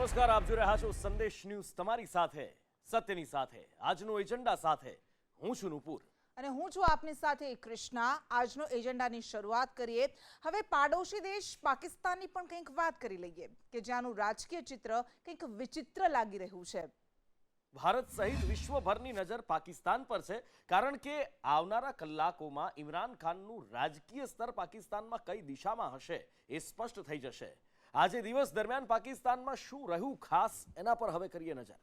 નમસ્કાર, આપ જોઈ રહ્યા છો સંદેશ ન્યૂઝ, તમારી સાથે સત્યની સાથે આજનો એજન્ડા સાથે હું છું નુપુર અને હું છું આપની સાથે કૃષ્ણા। આજનો એજન્ડાની શરૂઆત કરીએ। હવે પાડોશી દેશ પાકિસ્તાનની પણ કંઈક વાત કરી લઈએ કે જ્યાંનું રાજકીય ચિત્ર કંઈક વિચિત્ર લાગી રહ્યું છે। ભારત સહિત વિશ્વભરની નજર પાકિસ્તાન પર છે, કારણ કે આવનારા કલાકોમાં ઇમરાન ખાનનું રાજકીય સ્તર પાકિસ્તાનમાં કઈ દિશામાં હશે એ સ્પષ્ટ થઈ જશે। આજે દિવસ દરમિયાન પાકિસ્તાનમાં શું રહ્યું ખાસ, એના પર હવે કરીએ નજર।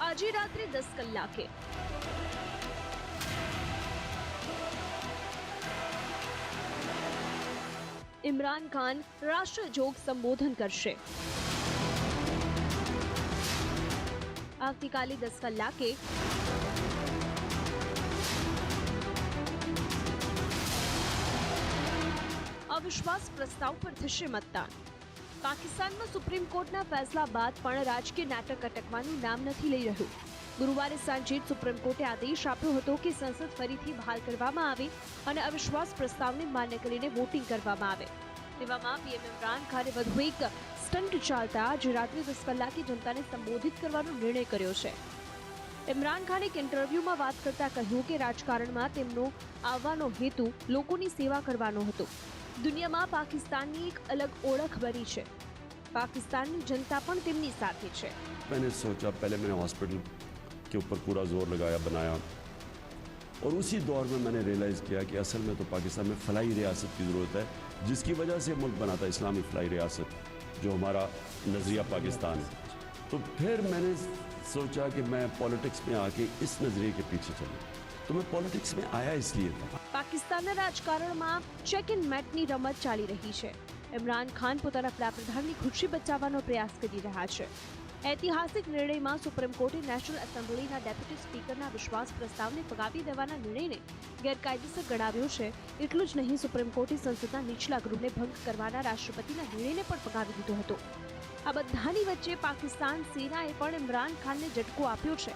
આજે રાત્રે 10 કલાકે ઇમરાન ખાન રાષ્ટ્રજોગ સંબોધન કરશે। આવતીકાલે 10 કલાકે અવિશ્વાસ પ્રસ્તાવ પર થશે મતદાન। પાકિસ્તાનમાં સુપ્રીમ કોર્ટના ફેસલા બાદ પણ રાજકીય નાટક અટકવાનું નામ નથી લઈ રહ્યું। ગુરુવારે સાંજે સુપ્રીમ કોર્ટે આદેશ આપ્યો હતો કે સંસદ ફરીથી બહાલ કરવામાં આવે અને અવિશ્વાસ પ્રસ્તાવને માન્ય કરીને વોટિંગ કરવામાં આવે। તેવામાં પીએમ ઇમરાન ખાને વધુ એક સ્ટન્ટ ચાલતા આજે રાત્રે 10 કલાકે જનતાને સંબોધિત કરવાનો નિર્ણય કર્યો છે। ઇમરાન ખાને એક ઇન્ટરવ્યુમાં વાત કરતા કહ્યું કે રાજકારણમાં તેમનો આવવાનો હેતુ લોકોની સેવા કરવાનો હતો। દુનિયામાં પાકિસ્તાનની એક અલગ ઓળખ બની છે। પાकिस्तानी जनता पण તેમની સાથે છે। मैंने सोचा, पहले मैंने हॉस्पिटल के ऊपर पूरा जोर लगाया, बनाया, और उसी दौर में मैंने रियलाइज़ किया कि असल में तो पाकिस्तान में फलाई रियासत की ज़रूरत है, जिसकी वजह से मुल्क बना था इस्लामी फलाई रियासत, जो हमारा नज़रिया पाकिस्तान है। तो फिर मैंने सोचा कि मैं पॉलिटिक्स में आके इस नज़रिए के पीछे चलूँ, तो मैं पॉलिटिक्स में आया इसलिए था। પાકિસ્તાનના રાજકારણમાં ચેક એન્ડ મેટની રમત ચાલી રહી છે। ઇમરાન ખાન પોતાના વડાપ્રધાનની ખુરશી બચાવવાનો પ્રયાસ કરી રહ્યા છે। ઐતિહાસિક નિર્ણયમાં સુપ્રીમ કોર્ટે નેશનલ એસેમ્બલીના ડેપ્યુટી સ્પીકરના વિશ્વાસ પ્રસ્તાવને ફગાવી દેવાના નિર્ણયને ગેરકાયદેસર ગણાવ્યો છે। એટલું જ નહીં, સુપ્રીમ કોર્ટે સંસદના નીચલા ગૃહને ભંગ કરવાના રાષ્ટ્રપતિના નિર્ણયને પણ ફગાવી દીધો હતો। આ બધાની વચ્ચે પાકિસ્તાન સેનાએ પણ ઇમરાન ખાનને ઝટકો આપ્યો છે।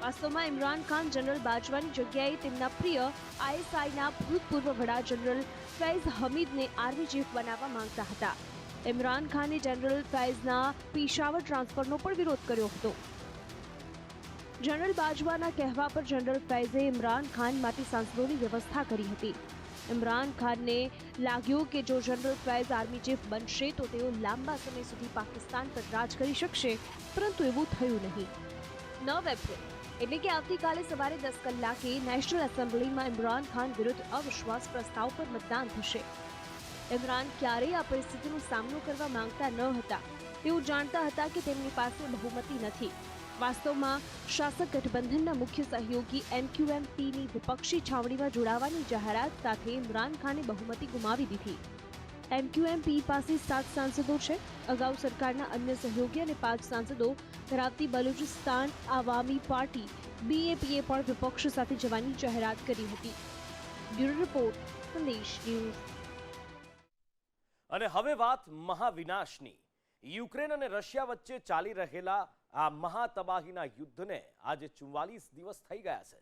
વાસ્તવમાં ઇમરાન ખાન જનરલ બાજવાની જગ્યાએ તેમના પ્રિય આઈએસઆઈના ભૂતપૂર્વ વડા જનરલ ફૈઝ હમીદને આર્મી ચીફ બનાવવા માંગતા હતા। ઇમરાન ખાને જનરલ ફૈઝના પેશાવર ટ્રાન્સફરનો પણ વિરોધ કર્યો હતો। જનરલ બાજવાના કહેવા પર જનરલ ફૈઝે ઇમરાન ખાન માટે સાંસદોની વ્યવસ્થા કરી હતી। ઇમરાન ખાનને લાગ્યું કે જો જનરલ ફૈઝ આર્મી ચીફ બનશે તો તેઓ લાંબા સમય સુધી પાકિસ્તાન પર રાજ કરી શકશે, પરંતુ એવું થયું નહીં। 9 એપ્રિલ એટલે કે આવતીકાલે સવારે 10 કલાકે નેશનલ એસેમ્બલીમાં ઇમરાન ખાન વિરુદ્ધ અવિશ્વાસ પ્રસ્તાવ પર મતદાન થશે। ઇમરાન ક્યારેય આ પરિસ્થિતિનો સામનો કરવા માંગતા ન હતા। તેઓ જાણતા હતા કે તેમની પાસે બહુમતી નથી। વાસ્તવમાં શાસક ગઠબંધનના મુખ્ય સહયોગી MQM-Pની વિપક્ષી છાવણીમાં જોડાવાની જાહેરાત સાથે ઇમરાન ખાને બહુમતી ગુમાવી દીધી। MQM-P પાસે 7 સાંસદો છે। અગાઉ સરકારના અન્ય સહયોગી અને 5 સાંસદો ધરાવતી બલુચિસ્તાન આવામી પાર્ટી BAPએ પણ વિપક્ષ સાથે જવાની જાહેરાત કરી હતી। બ્યુરો રિપોર્ટ, સંદેશ ન્યૂઝ। અને હવે વાત મહાવિનાશની। યુક્રેન અને રશિયા વચ્ચે ચાલી રહેલા આ મહાતબાહીના યુદ્ધને આજે 44 દિવસ થઈ ગયા છે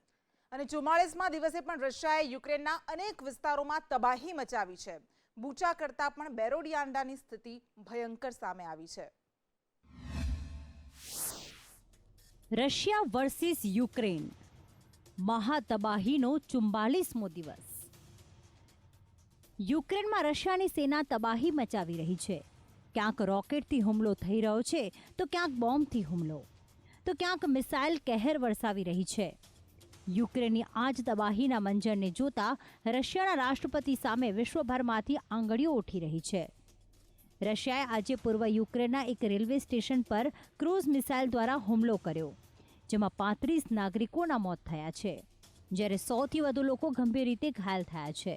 અને 44મા દિવસે પણ રશિયાએ યુક્રેનના અનેક વિસ્તારોમાં તબાહી મચાવી છે। બુચા કરતા પણ બેરોડિયાન્ડાની સ્થિતિ ભયંકર સામે આવી છે। રશિયા વર્સિસ યુક્રેન, મહાતબાહીનો 44મો દિવસ। યુક્રેનમાં રશિયાની સેના તબાહી મચાવી રહી છે। ક્યાંક રોકેટથી હુમલો થઈ રહ્યો છે, તો ક્યાંક બોમ્બથી હુમલો, તો ક્યાંક મિસાઇલ કહેર વરસાવી રહી છે। યુક્રેનની આ જ તબાહીના મંજરને જોતા રશિયાના રાષ્ટ્રપતિ સામે વિશ્વભરમાંથી આંગળીઓ ઉઠી રહી છે। રશિયાએ આજે પૂર્વ યુક્રેનના એક રેલવે સ્ટેશન પર ક્રૂઝ મિસાઇલ દ્વારા હુમલો કર્યો, જેમાં 35 નાગરિકોના મોત થયા છે, જ્યારે 100થી વધુ લોકો ગંભીર રીતે ઘાયલ થયા છે।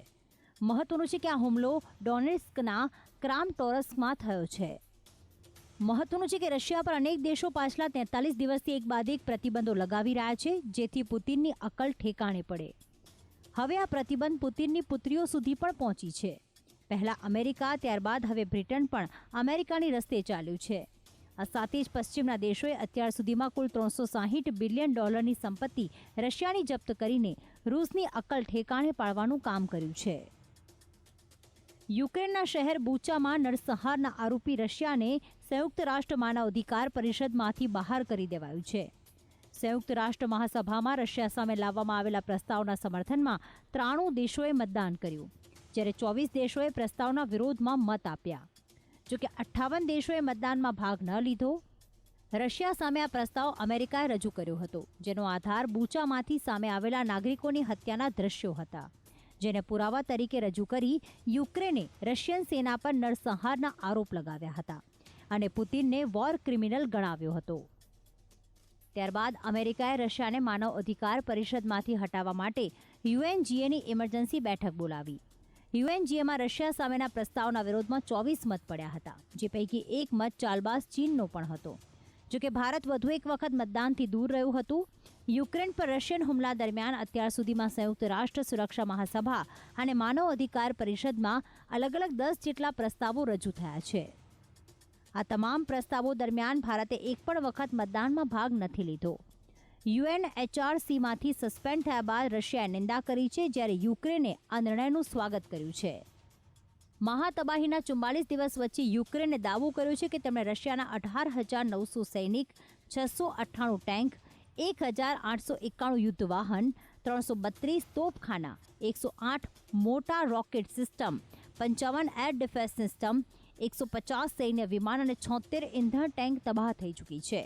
મહત્વનું છે કે આ હુમલો ડોનેટ્સ્કના ક્રામટોરસ્કમાં થયો છે। મહત્વનું છે કે રશિયા પર અનેક દેશો પાછલા 43 દિવસથી એક બાદ એક પ્રતિબંધો લગાવી રહ્યા છે, જેથી પુતિનની અકલ ઠેકાણે પડે। હવે આ પ્રતિબંધ પુતિનની પુત્રીઓ સુધી પણ પહોંચી છે। પહેલા અમેરિકા, ત્યારબાદ હવે બ્રિટન પણ અમેરિકાની રસ્તે ચાલ્યું છે। આ સાથે જ પશ્ચિમના દેશોએ અત્યાર સુધીમાં કુલ $360 બિલિયન સંપત્તિ રશિયાની જપ્ત કરીને રૂસની અક્કલ ઠેકાણે પાડવાનું કામ કર્યું છે. યુક્રેનના શહેર બુચામાં નરસંહારના આરોપી રશિયાને સંયુક્ત રાષ્ટ્ર માનવ અધિકાર પરિષદમાંથી બહાર કરી દેવાયું છે. સંયુક્ત રાષ્ટ્ર મહાસભામાં રશિયા સામે લાવવામાં આવેલા પ્રસ્તાવના સમર્થનમાં 93 દેશોએ મતદાન કર્યું, જ્યારે 24 દેશોએ પ્રસ્તાવના વિરોધમાં મત આપ્યા. જોકે 58 દેશોએ મતદાનમાં ભાગ ન લીધો. રશિયા સામે આ પ્રસ્તાવ અમેરિકાએ રજૂ કર્યો હતો, જેનો આધાર બુચામાંથી સામે આવેલા નાગરિકોની હત્યાના દ્રશ્યો હતા, જેને પુરાવા તરીકે રજૂ કરી યુક્રેને રશિયન સેના પર નરસંહારના આરોપ લગાવ્યા હતા અને પુતિનને વોર ક્રિમિનલ ગણાવ્યો હતો. ત્યારબાદ અમેરિકાએ રશિયાને માનવ અધિકાર પરિષદમાંથી હટાવવા માટે યુએનજીએની ઇમરજન્સી બેઠક બોલાવી. યુએનજીએમાં રશિયા સામેના પ્રસ્તાવના વિરોધમાં 24 મત પડ્યા હતા, જે પૈકી એક મત ચાલબાઝ ચીનનો પણ હતો. જોકે ભારત વધુ એક વખત મતદાનથી દૂર રહ્યું હતું. યુક્રેન પર રશિયન હુમલા દરમિયાન અત્યાર સુધીમાં સંયુક્ત રાષ્ટ્ર સુરક્ષા મહાસભા અને માનવ અધિકાર પરિષદમાં અલગ અલગ 10 જેટલા પ્રસ્તાવો રજૂ થયા છે. આ તમામ પ્રસ્તાવો દરમિયાન ભારતે એક પણ વખત મતદાનમાં ભાગ નથી લીધો. યુએનએચઆરસીમાંથી સસ્પેન્ડ થયા બાદ રશિયાએ નિંદા કરી છે, જ્યારે યુક્રેને આ નિર્ણયનું સ્વાગત કર્યું છે. મહાતબાહીના 44 દિવસ વચ્ચે યુક્રેને દાવો કર્યો છે કે તેમણે રશિયાના 18,900 સૈનિક, 698 ટેન્ક, 1,891 યુદ્ધ વાહન, 332 તોપખાના, 108 મોટા rocket system, 55 air defence system, 150 સૈન્ય વિમાન અને 76 ઇંધણ ટેન્ક તબાહ થઈ ચૂકી છે.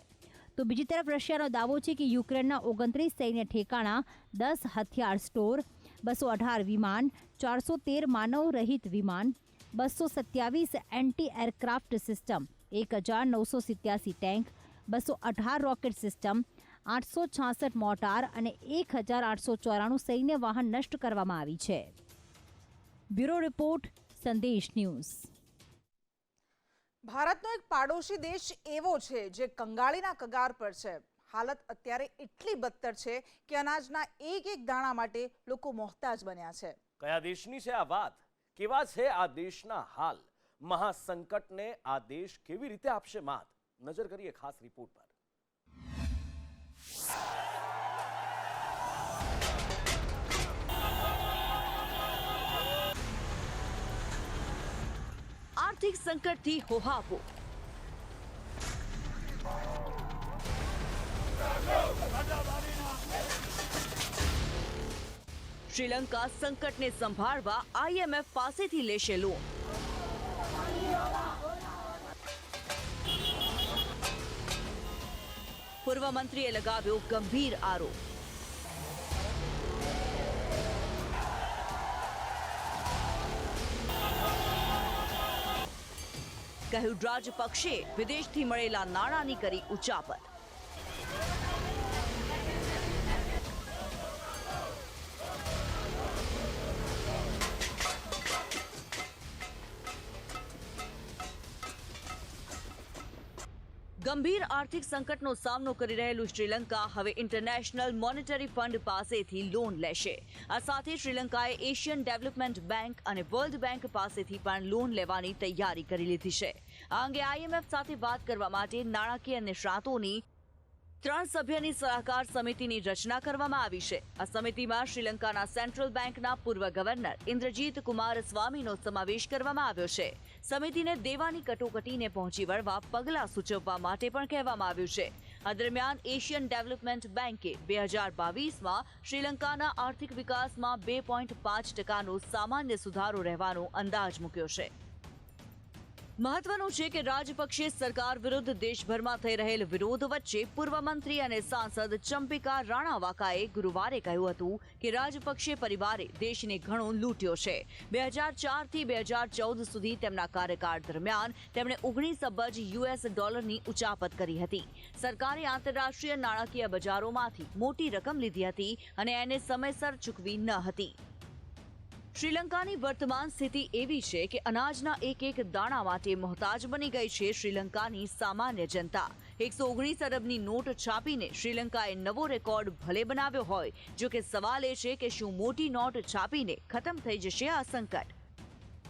તો બીજી તરફ રશિયાનો દાવો છે કે યુક્રેનના 29 સૈન્ય ઠેકાણા, 10 હથિયાર સ્ટોર, 218 વિમાન, 413 માનવ રહિત વિમાન, 227 anti aircraft system, 1,987 tank, 218 rocket system, 866 મોટાર અને 1,894 સૈન્ય વાહન નષ્ટ કરવામાં આવી છે. બ્યુરો રિપોર્ટ, સંદેશ ન્યૂઝ. ભારતનો એક પાડોશી દેશ એવો છે જે કંગાળીના કગાર પર છે. હાલત અત્યારે એટલી બદતર છે કે અનાજના એક એક દાણા માટે લોકો મોહતાજ બન્યા છે. કયા દેશની છે આ વાત? કેવા છે આ દેશના હાલ? મહાસંકટને આ દેશ કેવી રીતે આપશે માત? નજર કરીએ ખાસ રિપોર્ટ પર. આર્થિક સંકટથી હોહાપો. શ્રીલંકા સંકટને સંભાળવા IMF પાસેથી લેશે લોન. પૂર્વ મંત્રીએ લગાવ્યો ગંભીર આરોપ. કહ્યું રાજપક્ષે વિદેશથી મળેલા નાણાંની કરી ઉચાપત. ગંભીર આર્થિક સંકટનો સામનો કરી રહેલું શ્રીલંકા હવે ઇન્ટરનેશનલ મોનેટરી ફંડ પાસેથી લોન લેશે. આ સાથે શ્રીલંકાએ એશિયન ડેવલપમેન્ટ બેંક અને વર્લ્ડ બેંક પાસેથી પણ લોન લેવાની તૈયારી કરી લીધી છે. આ અંગે IMF સાથે વાત કરવા માટે નાણાકીય નિષ્ણાતોની 3 સભ્યની સલાહકાર સમિતિની રચના કરવામાં આવી છે. આ સમિતિમાં શ્રીલંકાના સેન્ટ્રલ બેંકના પૂર્વ ગવર્નર ઇન્દ્રજીત કુમાર સ્વામીનો સમાવેશ કરવામાં આવ્યો છે. સમિતિને દેવાની કટોકટીને પહોંચી વળવા પગલાં સૂચવવા માટે પણ કહેવામાં આવ્યું છે. આ દરમિયાન એશિયન ડેવલપમેન્ટ બેંકે 2022માં શ્રીલંકાના આર્થિક વિકાસમાં 2.5%નો સામાન્ય સુધારો રહેવાનો અંદાજ મૂક્યો છે. મહત્વનું છે કે રાજપક્ષે સરકાર વિરુદ્ધ દેશભરમાં થઈ રહેલ વિરોધ વચ્ચે પૂર્વ મંત્રી અને સાંસદ ચંપિકા રાણાવાકાએ ગુરુવારે કહ્યું હતું કે રાજપક્ષે પરિવારે દેશને ઘણો લૂંટ્યો છે. 2004થી 2014 સુધી તેમના કાર્યકાળ દરમિયાન તેમણે 19 અબજ US ડોલરની ઉચાપત કરી હતી. સરકારે આંતરરાષ્ટ્રીય નાણાકીય બજારોમાંથી મોટી રકમ લીધી હતી અને એને સમયસર ચૂકવી ન હતી. શ્રીલંકાની વર્તમાન સ્થિતિ એવી છે કે અનાજના એક દાણા માટે મોહતાજ બની ગઈ છે શ્રીલંકાની સામાન્ય જનતા. 119 અરબની નોટ છાપીને શ્રીલંકાએ નવો રેકોર્ડ ભલે બનાવ્યો હોય, જો કે સવાલ એ છે કે શું મોટી નોટ છાપીને ખતમ થઈ જશે આ સંકટ?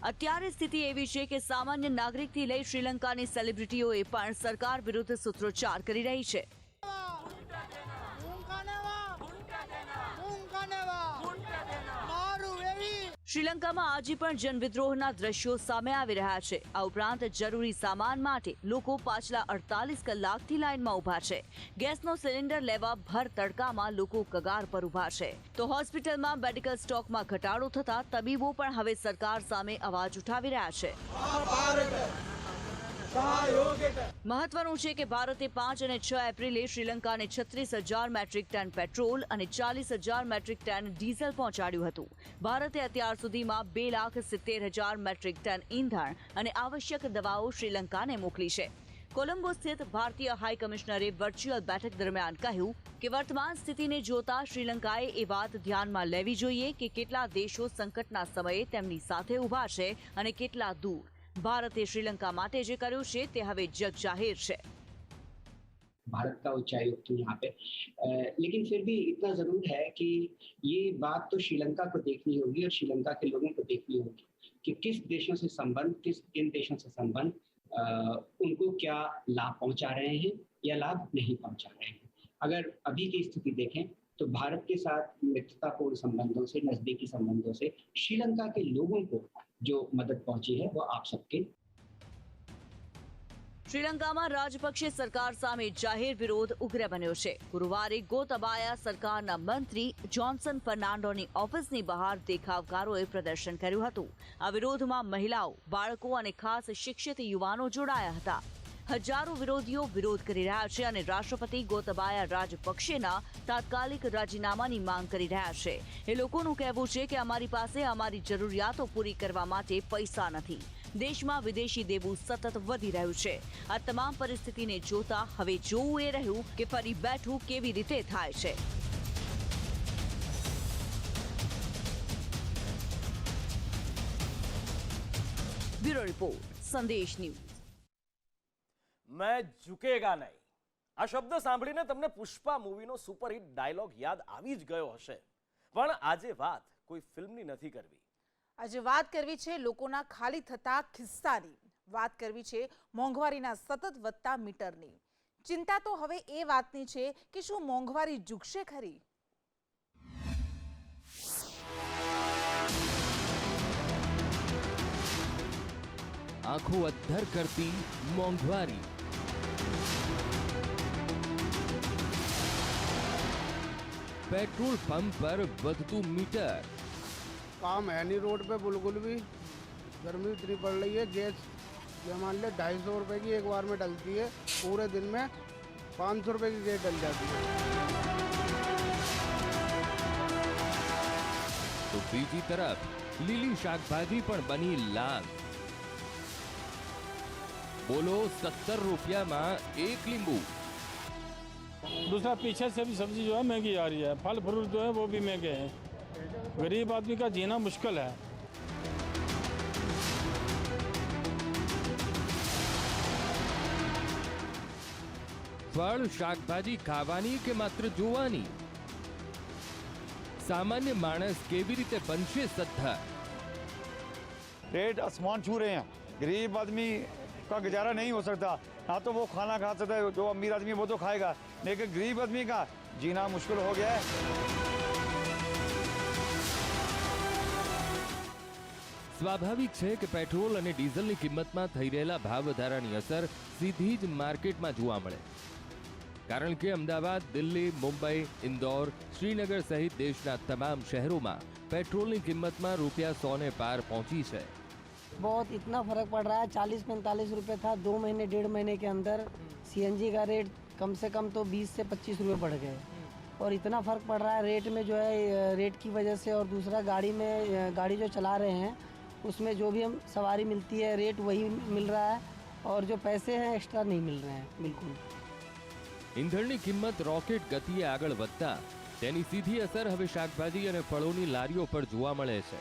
અત્યારે સ્થિતિ એવી છે કે સામાન્ય નાગરિકથી લઈ શ્રીલંકાની સેલિબ્રિટીઓએ પણ સરકાર વિરુદ્ધ સૂત્રોચ્ચાર કરી રહી છે. શ્રીલંકામાં આજે પણ જનવિદ્રોહના દ્રશ્યો સામે આવી રહ્યા છે. આ ઉપરાંત જરૂરી સામાન માટે લોકો પાછલા 48 કલાકથી લાઇનમાં ઊભા છે. ગેસનો સિલિન્ડર લેવા ભર તડકામાં લોકો કગાર પર ઊભા છે. તો હોસ્પિટલમાં મેડિકલ સ્ટોકમાં ઘટાડો થતા તબીબો પણ હવે સરકાર સામે અવાજ ઉઠાવી રહ્યા છે. મહત્વનું છે કે ભારતે 5 અને 6 એપ્રિલે શ્રીલંકાને 36,000 મેટ્રિક ટન પેટ્રોલ અને 40,000 મેટ્રિક ટન ડીઝલ પહોંચાડ્યું હતું. ભારતે અત્યાર સુધીમાં 2,70,000 મેટ્રિક ટન ઈંધણ અને આવશ્યક દવાઓ શ્રીલંકાને મોકલી છે. કોલંબો સ્થિત ભારતીય હાઈ કમિશનરે વર્ચ્યુઅલ બેઠક દરમિયાન કહ્યું કે વર્તમાન સ્થિતિને જોતા શ્રીલંકાએ એ વાત ધ્યાનમાં લેવી જોઈએ કે કેટલા દેશો સંકટના સમયે તેમની સાથે ઊભા છે અને કેટલા દૂર. भारत श्रीलंका माटे जे कर्યું છે તે હવે जग जाहिर है. भारत का उच्चायुक्त यहाँ पे लेकिन फिर भी इतना जरूर है कि ये बात तो श्रीलंका को देखनी होगी और श्रीलंका के लोगों को देखनी होगी कि किस देशों से संबंध, किन देशों से संबंध उनको क्या लाभ पहुंचा रहे हैं या लाभ नहीं पहुंचा रहे हैं. अगर अभी की स्थिति देखें तो भारत के साथ मित्रतापूर्ण संबंधों से, नजदीकी संबंधों से श्रीलंका के लोगों को जो मदद पहुंची है वो आप सबके. શ્રીલંકામાં રાજપક્ષે સરકાર સામે જાહેર વિરોધ ઉગ્ર બન્યો છે. ગુરુવારે ગોતબાયા સરકારના મંત્રી જોન્સન ફર્નાન્ડોની ઓફિસની બહાર દેખાવકારોએ પ્રદર્શન કર્યું હતું. આ વિરોધમાં મહિલાઓ, બાળકો અને ખાસ શિક્ષિત યુવાનો જોડાયા હતા. હજારો વિરોધીઓ વિરોધ કરી રહ્યા છે અને રાષ્ટ્રપતિ ગોતબાયા રાજપક્ષેના તાત્કાલિક રાજીનામાની માંગ કરી રહ્યા છે. એ લોકોનું કહેવું છે કે અમારી પાસે અમારી જરૂરિયાતો પૂરી કરવા માટે પૈસા નથી. દેશમાં વિદેશી દેવું સતત વધી રહ્યું છે. આ તમામ પરિસ્થિતિને જોતા હવે જોવું એ રહ્યું કે ફરી બેઠું કેવી રીતે થાય છે. બ્યુરો રિપોર્ટ, સંદેશ ન્યૂઝ. મેં ઝુકેગા નહીં, આ શબ્દ સાંભળીને તમને પુષ્પા મૂવીનો સુપરહિટ ડાયલોગ યાદ આવી જ ગયો હશે. પણ આજે વાત કોઈ ફિલ્મની નથી કરવી. આજે વાત કરવી છે લોકોના ખાલી થતા ખિસ્સાની. વાત કરવી છે મોંઘવારીના સતત વધતા મીટરની. ચિંતા તો હવે એ વાતની છે કે શું મોંઘવારી ઝૂકશે ખરી? આંખો અદ્ધર કરતી મોંઘવારી. पेट्रोल पंप पर વધતું मीटर. काम है नहीं रोड पे बिल्कुल भी. गर्मी इतनी पड़ रही है. गैस ये मान ले 250 रुपए की एक बार में डलती है. पूरे दिन में 500 रुपए की गैस डल जाती है. तो बीजी तरफ લીલી શાકભાજી પણ બની લાંગ. बोलो 70 रुपया में एक नींबू. दूसरा पीछे से भी सब्जी जो है महंगी आ रही है. फल फ्रूट जो है वो भी महंगे हैं. गरीब आदमी का जीना मुश्किल है. फल शाकभाजी खावानी के मात्र जोवानी. सामान्य मानस केवी रीते बनशे सद्धा. रेट आसमान छू रहे हैं. गरीब आदमी का गुजारा नहीं हो सकता. ना तो वो खाना खा सकता है, जो अमीर आदमी वो तो खाएगा, लेकिन गरीब आदमी का जीना मुश्किल हो गया है. સ્વાભાવિક છે કે પેટ્રોલ અને ડીઝલની કિંમતમાં થઈ રહેલા ભાવ વધારાની અસર સીધી જ માર્કેટમાં જોવા મળે. કારણ કે અમદાવાદ, દિલ્હી, મુંબઈ, ઇન્દોર, શ્રીનગર સહિત દેશના તમામ શહેરોમાં પેટ્રોલની કિંમતમાં ₹100 ને પાર પહોંચી છે. बहुत इतना फर्क पड़ रहा है. 40-45 रुपए था 2 महीने 1.5 महीने के अंदर. सीएनजी का रेट कम से कम तो 20 से 25 रुपए बढ़ गए. और इतना फ़र्क पड़ रहा है रेट में जो है, रेट की वजह से. और दूसरा गाड़ी जो चला रहे हैं उसमें जो भी हम सवारी मिलती है रेट वही मिल रहा है और जो पैसे हैं एक्स्ट्रा नहीं मिल रहे हैं बिल्कुल. ઈંધણની કિંમત રોકેટ ગતિએ આગળ વધતા તેની સીધી અસર હવે શાકભાજી અને ફળોની લારીઓ પર જોવા મળે છે.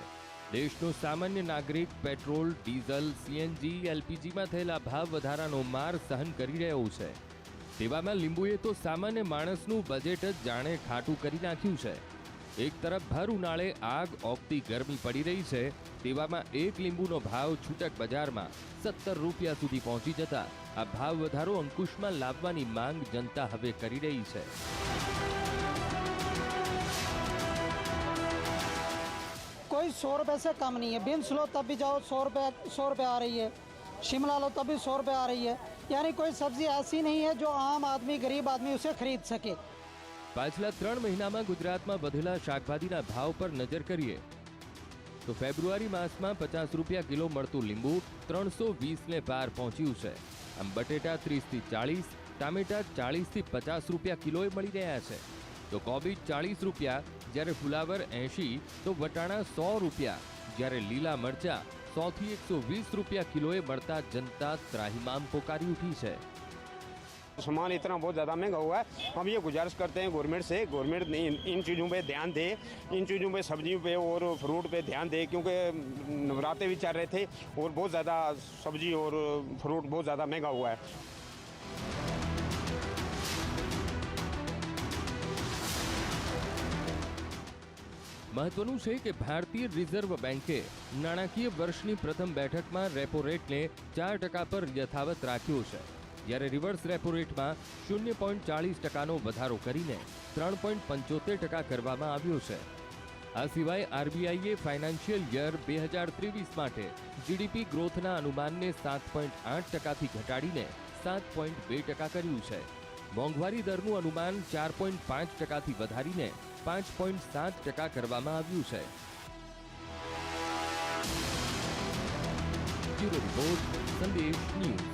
દેશનો સામાન્ય નાગરિક પેટ્રોલ, ડીઝલ, સીએનજી, એલપીજીમાં થયેલા ભાવ વધારાનો માર સહન કરી રહ્યો છે. તેવામાં લીંબુએ તો સામાન્ય માણસનું બજેટ જ જાણે ખાટું કરી નાખ્યું છે. એક તરફ ભર ઉનાળે આગ ઓગતી ગરમી પડી રહી છે, તેવામાં એક લીંબુનો ભાવ છૂટક બજારમાં 17 રૂપિયા સુધી પહોંચી જતા આ ભાવ વધારો અંકુશમાં લાવવાની માંગ જનતા હવે કરી રહી છે. कोई 100 रुपए से कम नहीं है. बीन्स लो तब भी जाओ 100 रुपए आ रही है. शिमला लो तब भी 100 रुपए आ रही है. यानी कोई सब्जी ऐसी नहीं है जो आम आदमी गरीब आदमी उसे खरीद सके. પાછલા 3 મહિનામાં ગુજરાતમાં વધેલા શાકભાજીના ભાવ પર નજર કરીએ તો ફેબ્રુઆરી માસમાં 50 રૂપિયા કિલો મળતું લીંબુ 320 ને પાર પહોંચ્યું છે. આમ બટેટા 30 થી 40, ટામેટા 40 થી 50 રૂપિયા કિલોએ મળી રહ્યા છે. તો કોબીજ 40 રૂપિયા, જ્યારે ફુલાવર 80, તો વટાણા 100 રૂપિયા, જ્યારે લીલા મરચા 100 થી 120 રૂપિયા કિલોએ મળતા જનતા ત્રાહિમામ પોકારી ઉઠી છે. सामान इतना बहुत ज़्यादा महंगा हुआ है. हम ये गुजारिश करते हैं गवर्नमेंट से, गवर्नमेंट इन चीज़ों पे ध्यान दे, इन चीज़ों पे सब्जियों पे और फ्रूट पे ध्यान दे, क्योंकि नवरात्रे भी चल रहे थे और बहुत ज़्यादा सब्जी और फ्रूट बहुत ज़्यादा महंगा हुआ है. મહત્વનું છે કે ભારતીય રિઝર્વ બેન્કે નાણાકીય વર્ષની પ્રથમ બેઠકમાં રેપો રેટને 4% પર યથાવત રાખ્યો છે, જ્યારે રિવર્સ રેપો રેટમાં 0.40%નો વધારો કરીને 3.75% કરવામાં આવ્યો છે. આ સિવાય આરબીઆઈએ ફાઇનાન્શિયલ યર 2023 માટે જીડીપી ગ્રોથના અનુમાનને 7.8%થી ઘટાડીને 7.2% કર્યું છે. મોંઘવારી દરનું અનુમાન 4.5%થી વધારીને 5.7% કરવામાં આવ્યું છે. બ્યુરો રિપોર્ટ, સંદેશ ન્યૂઝ.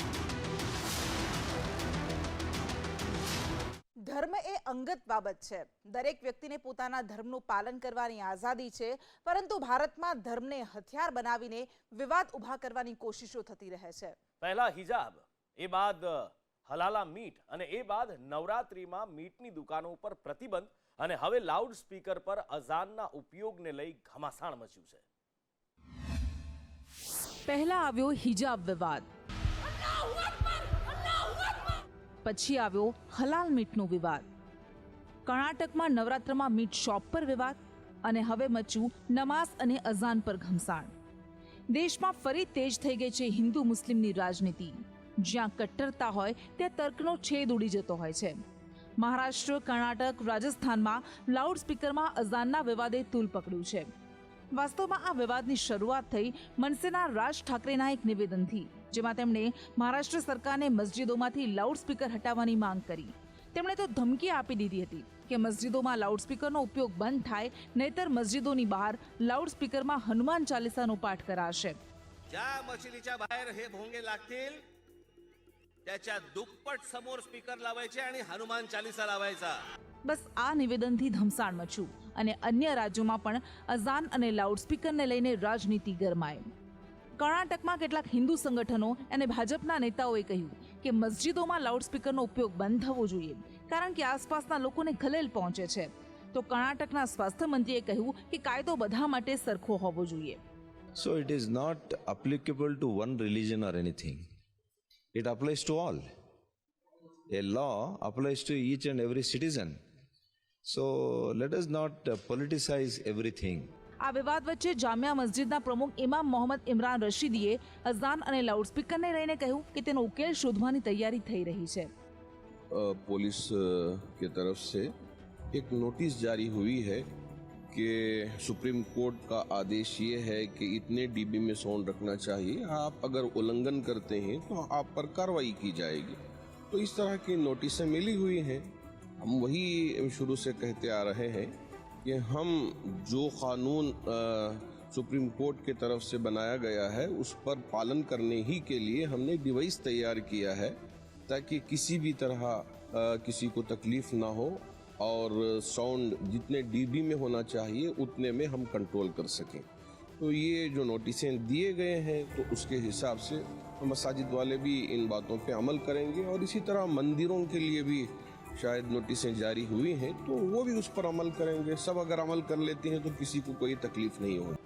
ધર્મ એ અંગત બાબત છે. દરેક વ્યક્તિને પોતાના ધર્મનું પાલન કરવાની આઝાદી છે, પરંતુ ભારતમાં ધર્મને હથિયાર બનાવીને વિવાદ ઊભા કરવાની કોશિશો થતી રહે છે. પહેલા હિજાબ, એ બાદ હલાલા મીટ અને એ બાદ નવરાત્રીમાં મીટની દુકાનો ઉપર પ્રતિબંધ અને હવે લાઉડ સ્પીકર પર અઝાનના ઉપયોગને લઈ ઘમાસાણ મચ્યું છે. પહેલા આવ્યો હિજાબ વિવાદ, પછી આવ્યો હલાલ મીટનો વિવાદ, કર્ણાટકમાં નવરાત્રમાં મીટ શોપ પર વિવાદ અને હવે મચ્યું નમાઝ અને અઝાન પર ઘમસાણ. દેશમાં ફરી તેજ થઈ ગઈ છે હિન્દુ મુસ્લિમની રાજનીતિ. જ્યાં કટ્ટરતા હોય ત્યાં તર્કનો છેદ ઉડી જતો હોય છે. મહારાષ્ટ્ર, કર્ણાટક, રાજસ્થાનમાં લાઉડ સ્પીકરમાં અઝાનના વિવાદે તૂલ પકડ્યું છે. વાસ્તવમાં આ વિવાદની શરૂઆત થઈ મનસેના રાજ ઠાકરેના એક નિવેદનથી, જેમાં તેમણે મહારાષ્ટ્ર સરકારને મસ્જિદોમાંથી લાઉડ સ્પીકર હટાવવાની માંગ કરી. તેમણે તો ધમકી આપી દીધી હતી કે મસ્જિદોમાં લાઉડ સ્પીકરનો ઉપયોગ બંધ થાય, નહીતર મસ્જિદોની બહાર લાઉડ સ્પીકરમાં હનુમાન ચાલીસાનો પાઠ કરાશે. ज्या मशिदीच्या बाहेर हे भोंगे लागतील त्याच्या दुप्पट समोर स्पीकर लावायचे आणि हनुमान चालीसा लावायचा. બસ આ નિવેદનથી ધમસાણ મચ્યું અને અન્ય રાજ્યોમાં પણ અઝાન અને લાઉડ સ્પીકરને લઈને રાજનીતિ ગરમાય. કર્ણાટકમાં કેટલાક હિન્દુ સંગઠનો અને ભાજપના નેતાઓએ કહ્યું કે મસ્જિદોમાં લાઉડ સ્પીકરનો ઉપયોગ બંધ થવો જોઈએ, કારણ કે આસપાસના લોકોને ખલેલ પહોંચે છે. તો કર્ણાટકના સ્વાસ્થ્ય મંત્રીએ કહ્યું કે કાયદો બધા માટે સરખો હોવો જોઈએ. So it is not applicable to one religion or anything. It applies to all. A law applies to each and every citizen. So let us not politicize everything. આ વિવાદ વચ્ચે જામિયા મસ્જિદના પ્રમુખ ઇમામ મોહમ્મદ ઇમરાન રશીદીએ અઝાન અને લાઉડ સ્પીકરને લઈને કહ્યું કે તેનો ઉકેલ શોધવાની તૈયારી થઈ રહી છે. पुलिस के तरफ से एक नोटिस जारी हुई है कि सुप्रीम कोर्ट का आदेश ये है कि इतने डीबी में साउंड रखना चाहिए, आप अगर उल्लंघन करते हैं तो आप पर कार्रवाई की जाएगी. तो इस तरह की नोटिसें मिली हुई हैं. हम वही शुरू से कहते आ रहे हैं कि हम जो कानून सुप्रीम कोर्ट की तरफ से बनाया गया है उस पर पालन करने ही के लिए हमने डिवाइस तैयार किया है, ताकि किसी भी तरह किसी को तकलीफ ना हो और साउंड जितने डीबी में होना चाहिए उतने में हम कंट्रोल कर सकें. तो ये जो नोटिसें दिए गए हैं तो उसके हिसाब से मसाजिद वाले भी इन बातों पे अमल करेंगे और इसी तरह मंदिरों के लिए भी शायद नोटिसें जारी हुई हैं तो वो भी उस पर अमल करेंगे. सब अगर अमल कर लेते हैं तो किसी को कोई तकलीफ नहीं होगी.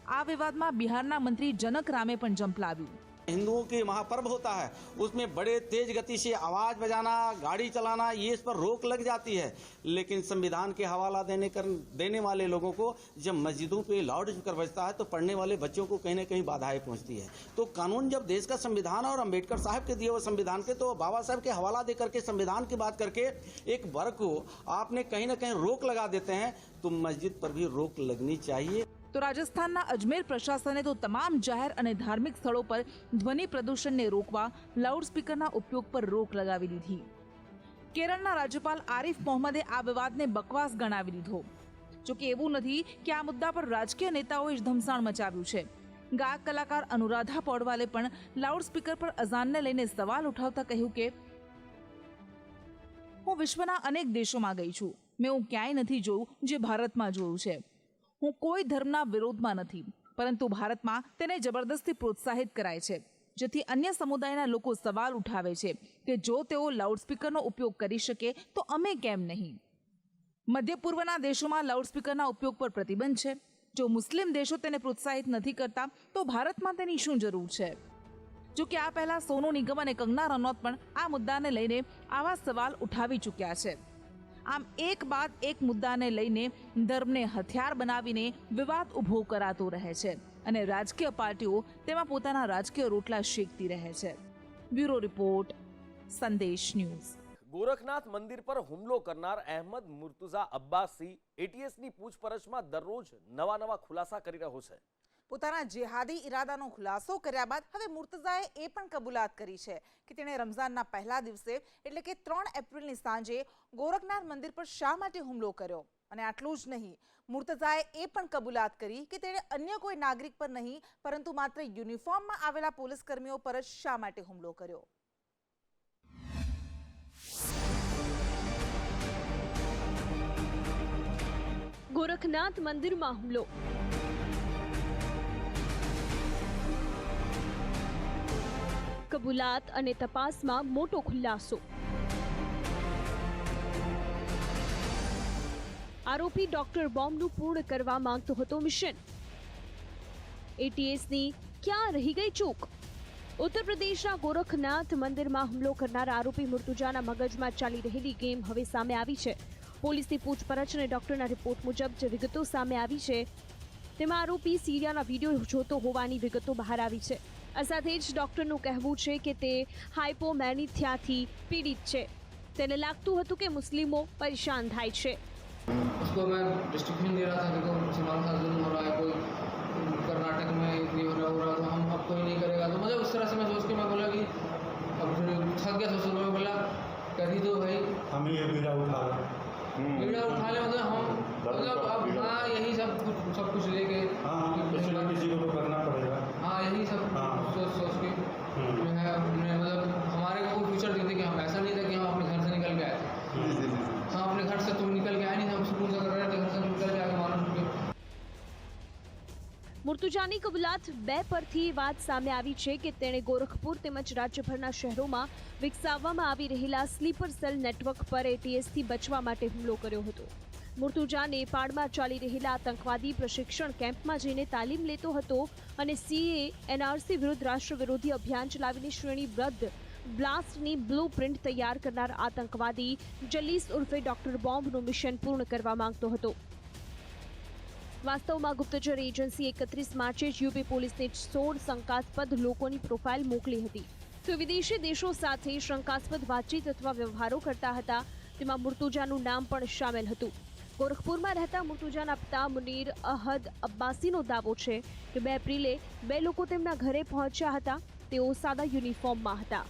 આ વિવાદમાં બિહારના મંત્રી જનક રામે પણ ઝંપલાવ્યું. हिंदुओं के महापर्व होता है, उसमें बड़े तेज गति से आवाज़ बजाना, गाड़ी चलाना, ये इस पर रोक लग जाती है। लेकिन संविधान के हवाला देने वाले लोगों को जब मस्जिदों पे लाउड स्पीकर बजता है तो पढ़ने वाले बच्चों को कहीं ना कहीं बाधाएं पहुंचती है। तो कानून जब देश का संविधान और अम्बेडकर साहब के दिए हुए संविधान के, तो बाबा साहब के हवाला दे करके संविधान की बात करके एक वर्ग को आपने कहीं ना कहीं रोक लगा देते हैं, तो मस्जिद पर भी रोक लगनी चाहिए। તો રાજસ્થાનના અજમેર પ્રશાસને તો તમામ જાહેર અને ધાર્મિક સ્થળો પર ધ્વનિ પ્રદૂષણને રોકવા લાઉડસ્પીકરના ઉપયોગ પર રોક લગાવી દીધી. કેરળના રાજ્યપાલ આરિફ મોહમ્મદે આ વિવાદને બકવાસ ગણાવી લીધો. જો કે એવું નથી કે આ મુદ્દા પર રાજકીય નેતાઓએ જ ધમસાણ મચાવ્યું છે. ગાયક કલાકાર અનુરાધા પૌડવાલે પણ લાઉડસ્પીકર પર અઝાનને લઈને સવાલ ઉઠાવતા કહ્યું કે હું વિશ્વના અનેક દેશોમાં ગઈ છું, મેં હું ક્યાંય નથી જોયું જે ભારતમાં જોયું છે. હું કોઈ ધર્મના વિરોધમાં નથી, પરંતુ ભારતમાં તેને જબરદસ્તી પ્રોત્સાહિત કરાય છે, જેથી અન્ય સમુદાયના લોકો સવાલ ઉઠાવે છે કે જો તેઓ લાઉડસ્પીકરનો ઉપયોગ કરી શકે તો અમે કેમ નહીં. મધ્ય પૂર્વના દેશોમાં લાઉડસ્પીકરના ઉપયોગ પર પ્રતિબંધ છે. જો મુસ્લિમ દેશો તેને પ્રોત્સાહિત નથી કરતા તો ભારતમાં તેની શું જરૂર છે? જો કે આ પહેલા સોનુ નિગમ અને કંગના રનૌત પણ આ મુદ્દાને લઈને આવા સવાલ ઉઠાવી ચૂક્યા છે. આમ એક બાદ એક મુદ્દાને લઈને ધર્મને હથિયાર બનાવીને વિવાદ ઊભો કરાતો રહે છે અને રાજકીય પાર્ટીઓ તેમાં પોતાના રાજકીય રોટલા શેકતી રહે છે. બ્યુરો રિપોર્ટ, સંદેશ ન્યૂઝ. ગોરખનાથ મંદિર પર હુમલો કરનાર અહેમદ મુર્તુઝા અબ્બાસી એટીએસની પૂછપરછમાં દરરોજ નવા ખુલાસા કરી રહ્યો છે. પોતાના જેહાદી ઈરાદાનો ખુલાસો કર્યા બાદ હવે મુર્તઝાએ એ પણ કબૂલાત કરી છે કે તેણે રમઝાનના પહેલા દિવસે એટલે કે 3 એપ્રિલની સાંજે ગોરખનાથ મંદિર પર શા માટે હુમલો કર્યો. અને આટલું જ નહીં, મુર્તઝાએ એ પણ કબૂલાત કરી કે તેણે અન્ય કોઈ નાગરિક પર નહીં પરંતુ માત્ર યુનિફોર્મમાં આવેલા પોલીસ કર્મીઓ પર જ શા માટે હુમલો કર્યો. ગોરખનાથ મંદિરમાં હુમલો. કબૂલાત અને તપાસમાં મોટો ખુલાસો. આરોપી ડોક્ટર બોમ્બનું પૂર્ણ કરવા માંગતો હતો મિશન. એટીએસની ક્યાં રહી ગઈ ચૂક? ઉત્તર પ્રદેશના ગોરખનાથ મંદિરમાં હુમલો કરનાર આરોપી મુર્તુજાના મગજમાં ચાલી રહેલી ગેમ હવે સામે આવી છે. પોલીસની પૂછપરછ અને ડોક્ટરના રિપોર્ટ મુજબ જે વિગતો સામે આવી છે તેમાં આરોપી સિરિયાના વિડીયો જોતો હોવાની વિગતો બહાર આવી છે. આ સાથે જ ડોક્ટરનું કહેવું છે કે તે હાઇપોમેનિથિયાથી પીડિત છે. તેને લાગતું હતું કે મુસ્લિમો પરેશાન થાય છે. उसको मैं डिस्ट्रिक्शन दे रहा था कि तो मुसलमान का जुल्म हो रहा है, कोई कर्नाटक में ये हो रहा तो हम अब कोई नहीं करेगा. तो मतलब उस तरह से मैं सोच के मैं बोला कि अब थक गया सोच मैं बोला कर ही दो भाई, हम ये बीड़ा उठा ले मतलब हम मतलब अब हाँ यही सब कुछ लेके किसी को तो करना पड़ेगा. हाँ यही सब सोच के जो है हमने मतलब हमारे को फ्यूचर देखते कि हम ऐसा नहीं था कि हम अपने घर से निकल के आए थे. हाँ अपने घर से तुम निकल के आए नहीं, हम सुकून से कर रहे थे, घर से निकल के आगे मालूम चुके. મુર્તુજાની કબૂલાત 2 પરથી વાત સામે આવી છે કે તેણે ગોરખપુર તેમજ રાજ્યભરના શહેરોમાં વિકસાવવામાં આવી રહેલા સ્લીપર સેલ નેટવર્ક પર એટીએસથી બચવા માટે હુમલો કર્યો હતો. મુર્તુજા નેપાળમાં ચાલી રહેલા આતંકવાદી પ્રશિક્ષણ કેમ્પમાં જઈને તાલીમ લેતો હતો અને સીએ એનઆરસી વિરુદ્ધ રાષ્ટ્ર વિરોધી અભિયાન ચલાવીને શ્રેણીબદ્ધ બ્લાસ્ટની બ્લુ પ્રિન્ટ તૈયાર કરનાર આતંકવાદી જલીસ ઉર્ફે ડોક્ટર બોમ્બનું મિશન પૂર્ણ કરવા માંગતો હતો. વાસ્તવમાં ગુપ્તચર એજન્સી 31 માર્ચે જ યુપી પોલીસને 16 શંકાસ્પદ લોકોની પ્રોફાઇલ મોકલી હતી. તો વિદેશી દેશો સાથે શંકાસ્પદ વાતચીત અથવા વ્યવહારો કરતા હતા. તેમાં મુર્તુજાનું નામ પણ સામેલ હતું. ગોરખપુરમાં રહેતા મુર્તુજાના પિતા મુનીર અહદ અબ્બાસીનો દાવો છે કે 2 એપ્રિલે 2 લોકો તેમના ઘરે પહોંચ્યા હતા. તેઓ સાદા યુનિફોર્મમાં હતા.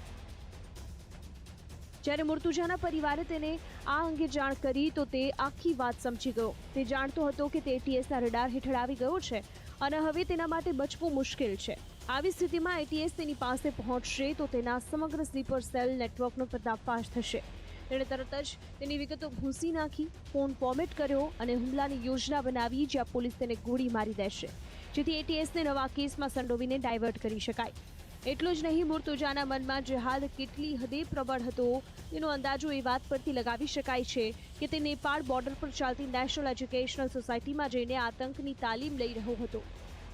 જ્યારે મુર્તુજાના પરિવારે તેને આ અંગે જાણ કરી તો તે આખી વાત સમજી ગયો. તે જાણતો હતો કે તે એટીએસના રડાર હેઠળ આવી ગયો છે અને હવે તેના માટે બચવું મુશ્કેલ છે. આવી સ્થિતિમાં એટીએસ તેની પાસે પહોંચશે તો તેના સમગ્ર સ્લીપર સેલ નેટવર્કનો પર્દાફાશ થશે. તેણે તરત જ તેની વિગતો ભૂંસી નાખી, ફોન ફોર્મેટ કર્યો અને હુમલાની યોજના બનાવી જ્યાં પોલીસ તેને ગોળી મારી દેશે, જેથી એટીએસને નવા કેસમાં સંડોવીને ડાયવર્ટ કરી શકાય. એટલું જ નહીં, મુર્તુજાના મનમાં જેહાદ કેટલી હદે પ્રબળ હતો તેનો અંદાજો એ વાત પરથી લગાવી શકાય છે કે તે નેપાળ બોર્ડર પર ચાલતી નેશનલ એજ્યુકેશનલ સોસાયટીમાં જઈને આતંકની તાલીમ લઈ રહ્યો હતો.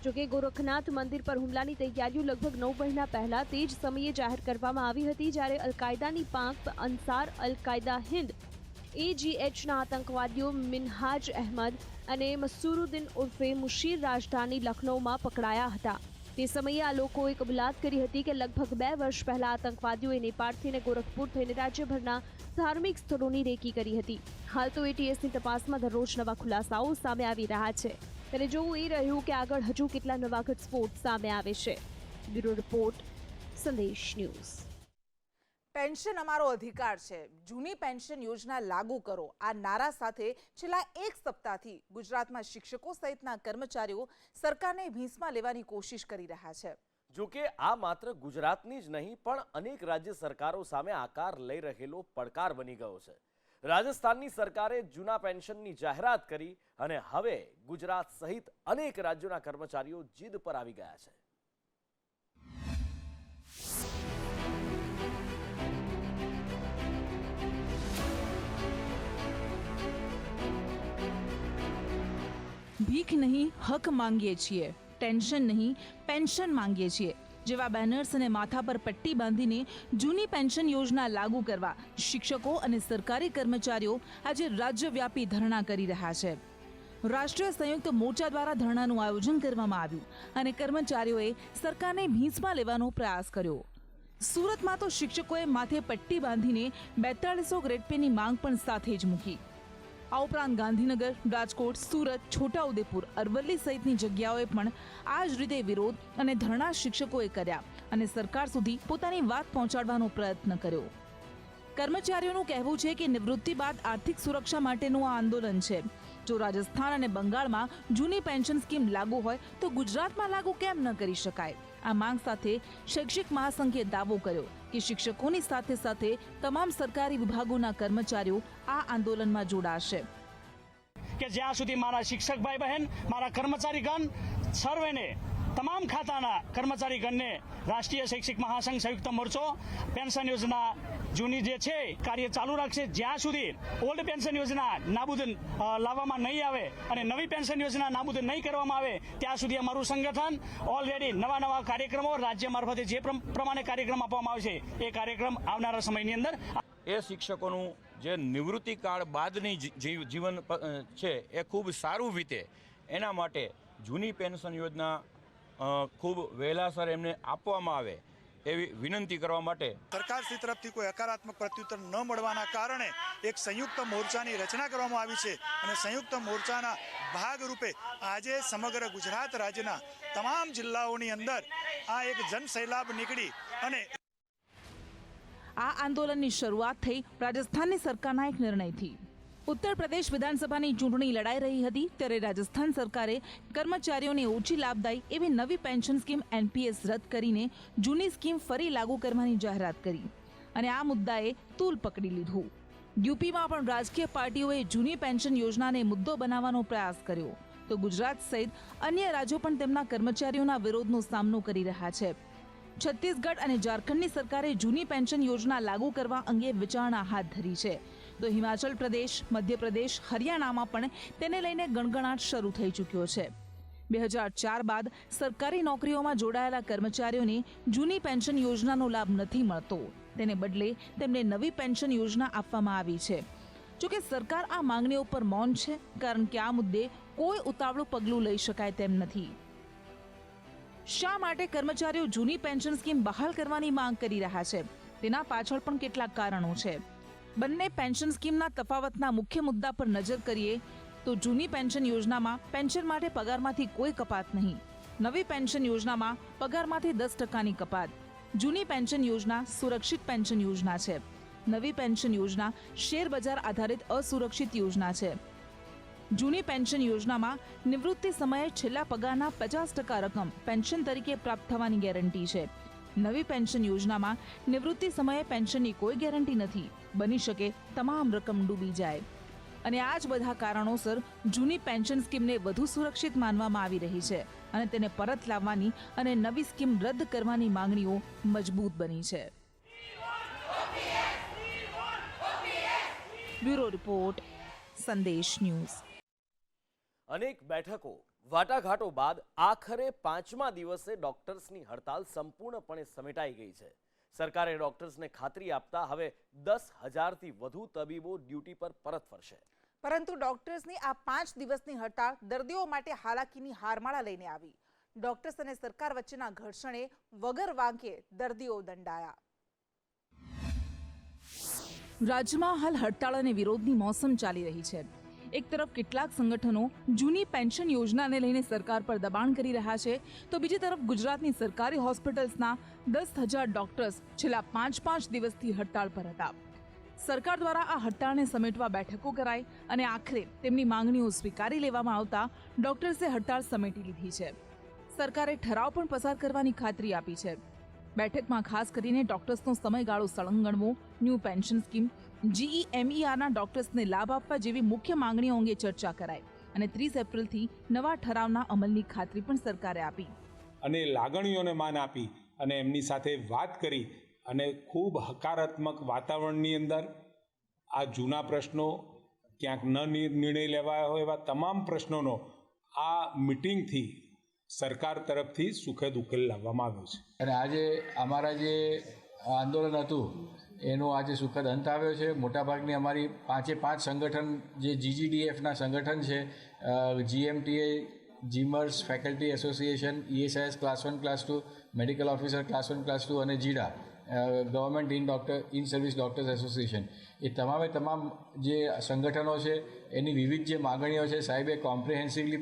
જોકે ગોરખનાથ મંદિર પર હુમલાની તૈયારીઓ લગભગ 9 મહિના પહેલા તે જ સમયે જાહેર કરવામાં આવી હતી, જ્યારે અલ-કાયદાની પાંખ અંસાર અલ-કાયદા હિન્દ AGHના આતંકવાદીઓ મિનહાજ અહેમદ અને મસૂરુદ્દીન ઉર્ફે મુશીર રાજધાની લખનૌમાં પકડાયા હતા. તે સમયે આ લોકોએ કબૂલાત કરી હતી કે લગભગ 2 વર્ષ પહેલા આતંકવાદીઓએ નેપાળથી અને ગોરખપુર થઈને રાજ્યભરના ધાર્મિક સ્થળોની રેકી કરી હતી. હાલ તો ATSની તપાસમાં દરરોજ નવા ખુલાસાઓ સામે આવી રહ્યા છે. ત્યારે જોવું એ રહ્યું કે આગળ હજુ કેટલા નવા ઘટસ્ફોટ સામે આવે છે. બ્યુરો રિપોર્ટ, સંદેશ ન્યૂઝ. પેન્શન અમારો અધિકાર છે, જૂની પેન્શન યોજના લાગુ કરો, આ નારા સાથે છેલ્લા 1 સપ્તાહથી ગુજરાતમાં શિક્ષકો સહિતના કર્મચારીઓ સરકારને ભીંસમાં લેવાની કોશિશ કરી રહ્યા છે. જોકે આ માત્ર ગુજરાતની જ નહીં પણ અનેક રાજ્ય સરકારો સામે આકાર લઈ રહેલો પડકાર બની ગયો છે. રાજસ્થાનની સરકારે જૂના પેન્શનની જાહેરાત કરી અને હવે ગુજરાત સહિત અનેક રાજ્યોના કર્મચારીઓ જીદ પર આવી ગયા છે. ભીખ નહીં હક માંગીએ છીએ, ટેન્શન નહીં પેન્શન માંગીએ છીએ જેવા બેનર્સ અને માથા પર પટ્ટી બાંધીને જૂની પેન્શન યોજના લાગુ કરવા શિક્ષકો અને સરકારી કર્મચારીઓ આજે રાજ્યવ્યાપી ધરણા કરી રહ્યા છે. રાષ્ટ્રીય સંયુક્ત મોરચા દ્વારા ધરણાનું આયોજન કરવામાં આવ્યું અને કર્મચારીઓએ સરકારને ભીંસમાં લેવાનો પ્રયાસ કર્યો. સુરતમાં તો શિક્ષકોએ માથે પટ્ટી બાંધીને 4200 ગ્રેડ પેની માંગ પણ સાથે જ મૂકી. આ ઉપરાંત ગાંધીનગર, રાજકોટ, સુરત, છોટાઉદેપુર, અરવલ્લી સહિતની જગ્યાઓએ પણ આ જ રીતે વિરોધ અને ધરણા શિક્ષકોએ કર્યા અને સરકાર સુધી પોતાની વાત પહોંચાડવાનો પ્રયત્ન કર્યો. કર્મચારીઓનું કહેવું છે કે નિવૃત્તિ બાદ આર્થિક સુરક્ષા માટેનું આ આંદોલન છે. જો રાજસ્થાન અને બંગાળમાં જૂની પેન્શન સ્કીમ લાગુ હોય તો ગુજરાતમાં લાગુ કેમ ન કરી શકાય? આ માંગ સાથે શૈક્ષિક મહાસંઘે દાવો કર્યો કે શિક્ષકોની સાથે સાથે તમામ સરકારી વિભાગોના કર્મચારીઓ આ આંદોલનમાં જોડાશે. કે જ્યાં સુધી મારા શિક્ષક ભાઈ બહેન, મારા કર્મચારીગણ સર્વેને, તમામ ખાતાના કર્મચારીગણને રાષ્ટ્રીય શૈક્ષિક મહાસંઘ સંયુક્ત મોરચો પેન્શન યોજના જૂની જે છે કાર્ય ચાલુ રાખશે. જ્યાં સુધી ઓલ્ડ પેન્શન યોજના નાબૂદ લાવવામાં નહીં આવે અને નવી પેન્શન યોજના નાબૂદ નહીં કરવામાં આવે ત્યાં સુધી અમારું સંગઠન ઓલરેડી નવા કાર્યક્રમો રાજ્ય મારફતે જે પ્રમાણે કાર્યક્રમ આપવામાં આવશે એ કાર્યક્રમ આવનારા સમયની અંદર એ શિક્ષકોનું જે નિવૃત્તિ કાળ બાદની જીવન છે એ ખૂબ સારું વીતે એના માટે જૂની પેન્શન યોજના ખૂબ વહેલાસર એમને આપવામાં આવે એવી વિનંતી કરવા માટે સરકારશ્રી તરફથી કોઈ હકારાત્મક પ્રત્યુત્તર ન મળવાના કારણે એક સંયુક્ત મોરચાની રચના કરવામાં આવી છે અને સંયુક્ત મોરચાના ભાગરૂપે આજે સમગ્ર ગુજરાત રાજ્યના તમામ જિલ્લાઓની અંદર આ એક જનસૈલાબ નીકળી અને આ આંદોલનની શરૂઆત થઈ રાજસ્થાનની સરકારના એક નિર્ણયથી. ઉત્તર પ્રદેશ વિધાનસભાની ચૂંટણી લડાઈ રહી હતી ત્યારે રાજસ્થાન સરકારે કર્મચારીઓને ઓછી લાભદાયી એવી નવી પેન્શન સ્કીમ NPS રદ કરીને જૂની સ્કીમ ફરી લાગુ કરવાની જાહેરાત કરી અને આ મુદ્દાએ તૂલ પકડી લીધું. યુપીમાં પણ રાજકીય પાર્ટીઓએ જૂની પેન્શન યોજનાને મુદ્દો બનાવવાનો પ્રયાસ કર્યો તો ગુજરાત સહિત અન્ય રાજ્યો પણ તેમના કર્મચારીઓના વિરોધનો સામનો કરી રહ્યા છે. છત્તીસગઢ અને ઝારખંડની સરકારે જૂની પેન્શન યોજના લાગુ કરવા અંગે વિચારણા હાથ ધરી છે તો હિમાચલ પ્રદેશ, મધ્યપ્રદેશ, હરિયાણામાં પણ તેને લઈને ગણગણાટ શરૂ થઈ ચૂક્યો છે. 2004 બાદ સરકારી નોકરીઓમાં જોડાયેલા કર્મચારીઓને જૂની પેન્શન યોજનાનો લાભ નથી મળતો. તેને બદલે તેમને નવી પેન્શન યોજના આપવામાં આવી છે. જોકે સરકાર આ માંગણીઓ પર મૌન છે કારણ કે આ મુદ્દે કોઈ ઉતાવળું પગલું લઈ શકાય તેમ નથી. શા માટે કર્મચારીઓ જૂની પેન્શન સ્કીમ બહાલ કરવાની માંગ કરી રહ્યા છે? તેના પાછળ પણ કેટલાક કારણો છે. બંને પેન્શન સ્કીમના તફાવતના મુખ્ય મુદ્દા પર નજર કરીએ તો જૂની પેન્શન યોજનામાં પેન્શન માટે પગારમાંથી કોઈ કપાત નહીં. નવી પેન્શન યોજનામાં પગારમાંથી 10%ની કપાત. જૂની પેન્શન યોજના સુરક્ષિત પેન્શન યોજના છે. નવી પેન્શન યોજના શેર બજાર આધારિત અસુરક્ષિત યોજના છે. જૂની પેન્શન યોજનામાં નિવૃત્તિ સમયે છેલ્લા પગારના 50% રકમ પેન્શન તરીકે પ્રાપ્ત થવાની ગેરંટી છે. નવી પેન્શન યોજનામાં નિવૃત્તિ સમયે પેન્શનની કોઈ ગેરંટી નથી. બની શકે તમામ રકમ ડૂબી જાય. અને આ જ બધા કારણોસર જૂની પેન્શન સ્કીમને વધુ સુરક્ષિત માનવામાં આવી રહી છે અને તેને પરત લાવવાની અને નવી સ્કીમ રદ કરવાની માંગણીઓ મજબૂત બની છે. બ્યુરો રિપોર્ટ, સંદેશ ન્યૂઝ. અનેક બેઠકો વાટાઘાટો બાદ આખરે 5મા દિવસે ડોક્ટર્સની હડતાલ સંપૂર્ણપણે સમેટાઈ ગઈ છે. સરકારે ડોક્ટર્સને ખાતરી આપતા હવે 10,000થી વધુ તબીબો ડ્યુટી પર પરત ફરશે. પરંતુ ડોક્ટર્સની આ 5 દિવસની હડતાળ દર્દીઓ માટે હાલાકીની હારમાળા લઈને આવી. ડોક્ટર્સ અને સરકાર વચ્ચેના ઘર્ષણે વગર વાંકે દર્દીઓ દંડાયા. રાજ્યમાં હાલ હડતાળ અને વિરોધની મોસમ ચાલી રહી છે. એક તરફ કેટલાક સંગઠનો જૂની પેન્શન યોજનાને લઈને સરકાર પર દબાણ કરી રહ્યા છે, તો બીજી તરફ ગુજરાતની સરકારી હોસ્પિટલ્સના 10,000 ડોક્ટર્સ છેલ્લા 5 દિવસથી હડતાળ પર હતા. સરકાર દ્વારા આ હડતાળને સમેટવા બેઠકો કરાઈ અને આખરે તેમની માંગણીઓ સ્વીકારી લેવામાં આવતા ડોક્ટર્સે હડતાળ સમેટી લીધી છે. સરકારે ઠરાવ પણ પસાર કરવાની ખાતરી આપી છે. બેઠકમાં ખાસ કરીને ડોક્ટર્સનો સમયગાળો સળંગ ગણવો, ન્યૂ પેન્શન સ્કીમ, GEMERના ડોક્ટર્સને લાભ આપવા જેવી મુખ્ય માંગણીઓ અંગે ચર્ચા કરાઈ અને 30 એપ્રિલથી નવા ઠરાવના અમલની ખાતરી પણ સરકારે આપી. અને લાગણીઓને માન આપી અને એમની સાથે વાત કરી અને ખૂબ હકારાત્મક વાતાવરણની અંદર આ જૂના પ્રશ્નો, ક્યાંક ન નિર્ણય લેવાયા હોય એવા તમામ પ્રશ્નોનો આ મિટિંગથી સરકાર તરફથી સુખદ ઉકેલ લાવવામાં આવ્યો છે. અને આજે અમારા જે આંદોલન હતું એનો આજે સુખદ અંત આવ્યો છે. મોટાભાગની અમારી 5 સંગઠન જે GGDFના સંગઠન છે, GMTA, GMERS, faculty association, ESIS class 1, class 2, medical officer class 1, class 2 અને જીડા, government in service doctors association, એ તમામ જે સંગઠનો છે એની વિવિધ જે માગણીઓ છે સાહેબે કોમ્પ્રિહેન્સિવલી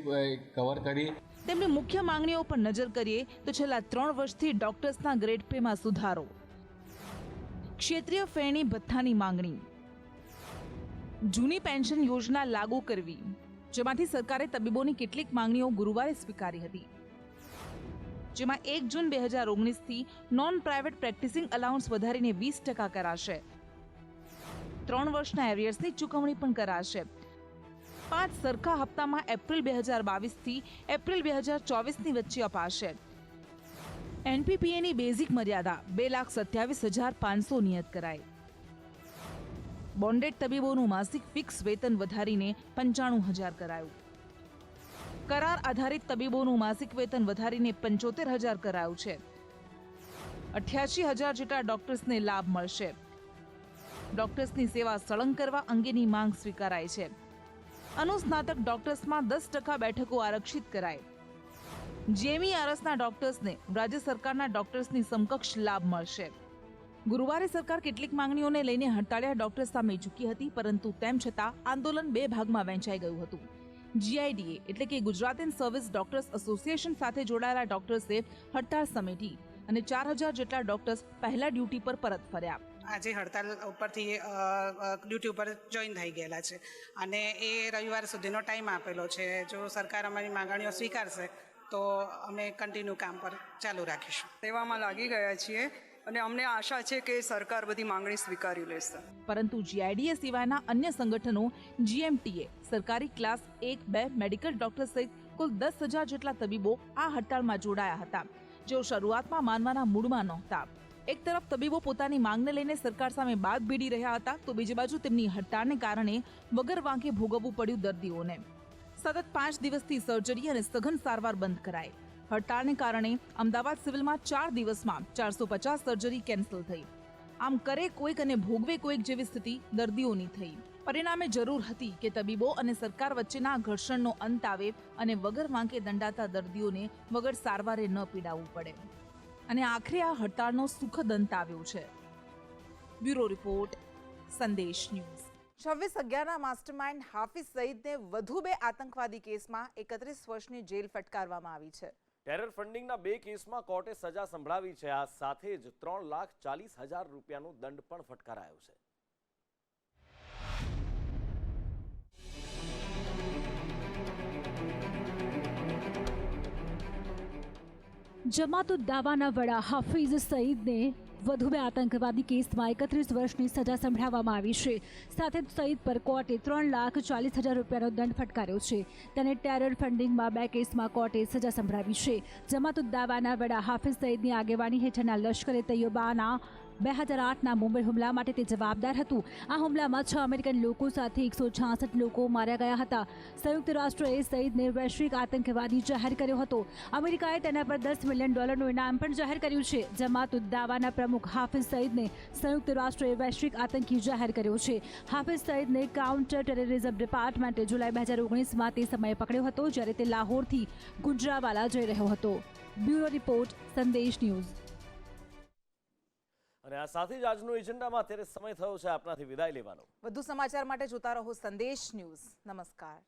કવર કરી. તેમની મુખ્ય માંગણીઓ પર નજર કરીએ તો છેલ્લા 3 વર્ષથી ડોક્ટર્સના ગ્રેડ પેમાં સુધારો, ક્ષેત્રીય ફેરણી ભથ્થાની માંગણી, જૂની પેન્શન યોજના લાગુ કરવી, જેમાંથી સરકારે તબીબોની કેટલીક માંગણીઓ ગુરુવારે સ્વીકારી હતી, જેમાં 1 જૂન 2019થી નોન પ્રાઇવેટ પ્રેક્ટિસિંગ અલાઉન્સ વધારીને 20% કરાશે. 3 વર્ષના એરિયર્સની ચૂકવણી પણ કરાશે. 5 સરખા હપ્તામાં એપ્રિલ 2022થી એપ્રિલ 2024ની વચ્ચે અપાશે. NPPAની બેઝિક મર્યાદા 2,27,500 નિયત કરાઈ. બોન્ડેડ તબીબોનું માસિક ફિક્સ વેતન વધારીને 95,000 કરાયું. કરાર આધારિત તબીબોનું માસિક વેતન વધારીને 75,000 કરાયું છે. 88,000 જેટલા ડોક્ટર્સને લાભ મળશે. ડોક્ટર્સની સેવા સળંગ કરવા અંગેની માંગ સ્વીકારાઈ છે. અનુસ્નાતક ડોક્ટર્સમાં 10% બેઠકો આરક્ષિત કરાઈ. GMERSના ડોક્ટર્સને રાજ્ય સરકારના ડોક્ટર્સની સમકક્ષ લાભ મળશે. ગુરુવારે સરકાર કેટલીક માંગણીઓને લઈને હડતાળિયા ડોક્ટર્સ સામે ઝૂકી હતી, પરંતુ તેમ છતાં આંદોલન 2 ભાગમાં વહેંચાઈ ગયું હતું. GIDA એટલે કે Gujarat in service doctors association સાથે જોડાયેલા ડોક્ટર્સે હડતાળ સમેટી અને 4,000 જેટલા ડોક્ટર્સ પહેલા ડ્યુટી પર પરત ફર્યા. આજે હડતાલ ઉપરથી ડ્યુટી ઉપર જોઈન થઈ ગયેલા છે અને એ રવિવાર સુધીનો ટાઈમ આપેલો છે. જો સરકાર અમારી માંગણીઓ સ્વીકારશે તો અમે કન્ટિન્યુ કામ પર ચાલુ રાખીશું. સેવામાં લાગી ગયા છીએ અને અમને આશા છે કે સરકાર બધી માંગણી સ્વીકારી લેશે. પરંતુ GIDA સિવાયના અન્ય સંગઠનો GMTA, સરકારી ક્લાસ 1, 2 મેડિકલ ડોક્ટર સહિત કુલ 10,000 જેટલા તબીબો આ હડતાળમાં જોડાયા હતા, જેઓ શરૂઆતમાં માનવાના મૂડમાં નહોતા. એક તરફ તબીબો પોતાની માંગને લઈને સરકાર સામે બાદ ભીડી રહ્યા હતા, તો બીજી બાજુ તેમની હડતાળને કારણે વગર વાંકે ભોગવવું પડ્યું દર્દીઓને. સતત 5 દિવસથી સર્જરી અને સઘન સારવાર બંધ કરાઈ. હડતાળને કારણે અમદાવાદ સિવિલમાં 4 દિવસમાં 450 સર્જરી કેન્સલ થઈ. આમ કરે કોઈક અને ભોગવે કોઈક જેવી સ્થિતિ દર્દીઓની થઈ. પરિણામે જરૂર હતી કે તબીબો અને સરકાર વચ્ચેના ઘર્ષણનો અંત આવે અને વગર વાંકે દંડાતા દર્દીઓને વગર સારવારે ન પીડાવવું પડે. અને આખરે આ હડતાળનો સુખદ અંત આવ્યો છે. બ્યુરો રિપોર્ટ, સંદેશ ન્યૂઝ. 26/11ના માસ્ટરમાઇન્ડ હાફિઝ સઈદને વધુ 2 આતંકવાદી કેસમાં 31 વર્ષની જેલ ફટકારવામાં આવી છે. ટેરર ફંડિંગના 2 કેસમાં કોર્ટે સજા સંભળાવી છે. આ સાથે જ 3,40,000 રૂપિયાનો દંડ પણ ફટકારાયો છે. જમાતુદ દાવાના વડા હાફિઝ સઈદને વધુ 2 આતંકવાદી કેસમાં 31 વર્ષની સજા સંભળાવવામાં આવી છે. સાથે જ સઈદ પર કોર્ટે 3,40,000 રૂપિયાનો દંડ ફટકાર્યો છે. તેને ટેરર ફંડિંગમાં 2 કેસમાં કોર્ટે સજા સંભળાવી છે. જમાતુદ દાવાના વડા હાફિઝ સઈદની આગેવાની હેઠળના લશ્કરે તૈયબાના 2008ના મુંબઈ હુમલા માટે તે જવાબદાર હતું. આ હુમલામાં 6 અમેરિકન લોકો સાથે 166 લોકો માર્યા ગયા હતા. સંયુક્ત રાષ્ટ્રએ સઈદને વૈશ્વિક આતંકવાદી જાહેર કર્યો હતો. અમેરિકાએ તેના પર $10 મિલિયન ઇનામ પણ જાહેર કર્યું છે. જમાત ઉદ દાવાના પ્રમુખ હાફિઝ સઈદને સંયુક્ત રાષ્ટ્રએ વૈશ્વિક આતંકી જાહેર કર્યો છે. હાફિઝ સઈદને કાઉન્ટર ટેરરિઝમ ડિપાર્ટમેન્ટે જુલાઈ 2019માં તે સમયે પકડ્યો હતો જ્યારે તે લાહોરથી ગુંજરાવાલા જઈ રહ્યો હતો. બ્યુરો રિપોર્ટ, સંદેશ ન્યૂઝ. અને આ સાથે જ આજનો એજન્ડામાં અત્યારે સમય થયો છે આપનાથી વિદાય લેવાનો. વધુ સમાચાર માટે જોતા રહો સંદેશ ન્યૂઝ. નમસ્કાર.